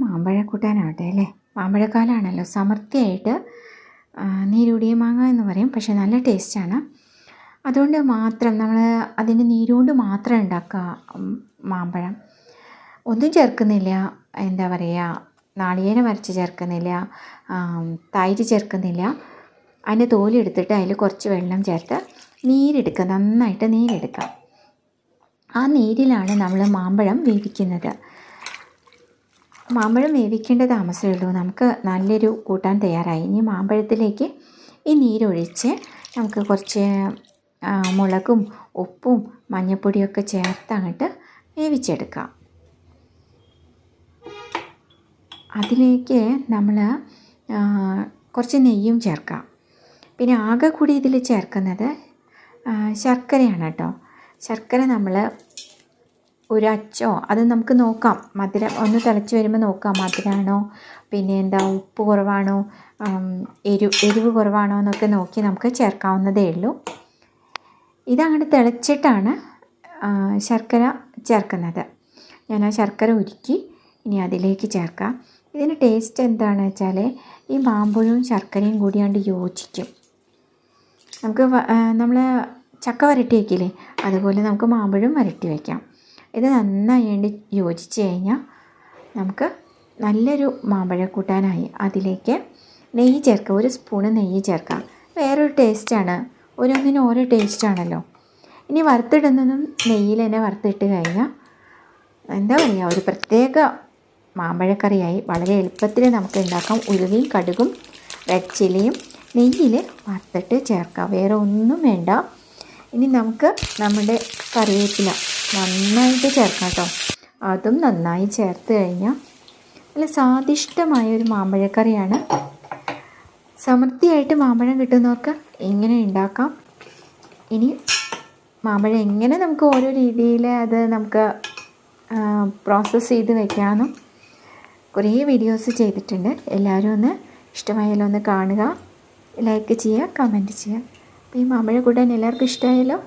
മാമ്പഴ കൂട്ടാനാവട്ടെ അല്ലേ. മാമ്പഴക്കാലമാണല്ലോ, സമൃദ്ധിയായിട്ട് നീരൂടിയ മാങ്ങ എന്ന് പറയും. പക്ഷേ നല്ല ടേസ്റ്റാണ്. അതുകൊണ്ട് മാത്രം നമ്മൾ അതിൻ്റെ നീരുകൊണ്ട് മാത്രം ഉണ്ടാക്കുക മാമ്പഴം. ഒന്നും ചേർക്കുന്നില്ല, എന്താ പറയുക, നാളികേരം അരച്ച് ചേർക്കുന്നില്ല, തൈര് ചേർക്കുന്നില്ല. അതിൻ്റെ തോലെടുത്തിട്ട് അതിൽ കുറച്ച് വെള്ളം ചേർത്ത് നീരെടുക്കുക, നന്നായിട്ട് നീരെടുക്കുക. ആ നീരിലാണ് നമ്മൾ മാമ്പഴം വേവിക്കുന്നത്. മാമ്പഴം വേവിക്കേണ്ട താമസമേ ഉള്ളൂ. നമുക്ക് നല്ലൊരു കൂട്ടാൻ തയ്യാറായി. ഇനി മാമ്പഴത്തിലേക്ക് ഈ നീരൊഴിച്ച് നമുക്ക് കുറച്ച് മുളകും ഉപ്പും മഞ്ഞൾപ്പൊടിയൊക്കെ ചേർത്ത് അങ്ങോട്ട് വേവിച്ചെടുക്കാം. അതിലേക്ക് നമ്മൾ കുറച്ച് നെയ്യും ചേർക്കാം. പിന്നെ ആകെ കൂടി ഇതിൽ ചേർക്കുന്നത് ശർക്കരയാണ് കേട്ടോ. ശർക്കര നമ്മൾ ഒരു അച്ചോ അത് നമുക്ക് നോക്കാം, മധുരം ഒന്ന് തിളച്ച് വരുമ്പോൾ നോക്കാം മധുരമാണോ, പിന്നെ എന്താ ഉപ്പ് കുറവാണോ, എരിവ് കുറവാണോ എന്നൊക്കെ നോക്കി നമുക്ക് ചേർക്കാവുന്നതേ ഉള്ളൂ. ഇതങ്ങോട്ട് തിളച്ചിട്ടാണ് ശർക്കര ചേർക്കുന്നത്. ഞാൻ ആ ശർക്കര ഉരുക്കി ഇനി അതിലേക്ക് ചേർക്കാം. ഇതിന് ടേസ്റ്റ് എന്താണെന്ന് വെച്ചാൽ ഈ മാമ്പഴവും ശർക്കരയും കൂടിയാണ്ട് യോജിക്കും. നമുക്ക് നമ്മൾ ചക്ക വരട്ടി വയ്ക്കില്ലേ, അതുപോലെ നമുക്ക് മാമ്പഴം വരട്ടി വയ്ക്കാം. ഇത് നന്നായി യോജിച്ച് കഴിഞ്ഞാൽ നമുക്ക് നല്ലൊരു മാമ്പഴ കൂട്ടാനായി. അതിലേക്ക് നെയ്യ് ചേർക്കുക, ഒരു സ്പൂണ് നെയ്യ് ചേർക്കാം. വേറൊരു ടേസ്റ്റാണ്, ഓരോന്നിനും ഓരോ ടേസ്റ്റാണല്ലോ. ഇനി വറുത്തിടുന്നതും നെയ്യിൽ തന്നെ വറുത്തിട്ട് കഴിഞ്ഞാൽ എന്താ പറയുക, ഒരു പ്രത്യേക മാമ്പഴക്കറിയായി. വളരെ എളുപ്പത്തിൽ നമുക്ക് ഉണ്ടാക്കാം. ഉലുവയും കടുകും റെഡ് ചില്ലിയും നെയ്യിൽ വറുത്തിട്ട് ചേർക്കാം, വേറെ ഒന്നും വേണ്ട. ഇനി നമുക്ക് നമ്മുടെ കറിവേപ്പില നന്നായിട്ട് ചേർക്കാം കേട്ടോ. അതും നന്നായി ചേർത്ത് കഴിഞ്ഞാൽ നല്ല സ്വാദിഷ്ടമായൊരു മാമ്പഴക്കറിയാണ്. സമൃദ്ധിയായിട്ട് മാമ്പഴം കിട്ടുന്നവർക്ക് ഇങ്ങനെ ഉണ്ടാക്കാം. ഇനി മാമ്പഴം എങ്ങനെ നമുക്ക് ഓരോ രീതിയിൽ അത് നമുക്ക് പ്രോസസ്സ് ചെയ്ത് വയ്ക്കാമെന്നും കുറേ വീഡിയോസ് ചെയ്തിട്ടുണ്ട്. എല്ലാവരും ഒന്ന് ഇഷ്ടമായാലോ ഒന്ന് കാണുക, ലൈക്ക് ചെയ്യുക, കമൻറ്റ് ചെയ്യുക. അപ്പോൾ ഈ മാമ്പഴ കൂട്ടാൻ എല്ലാവർക്കും ഇഷ്ടമായല്ലോ.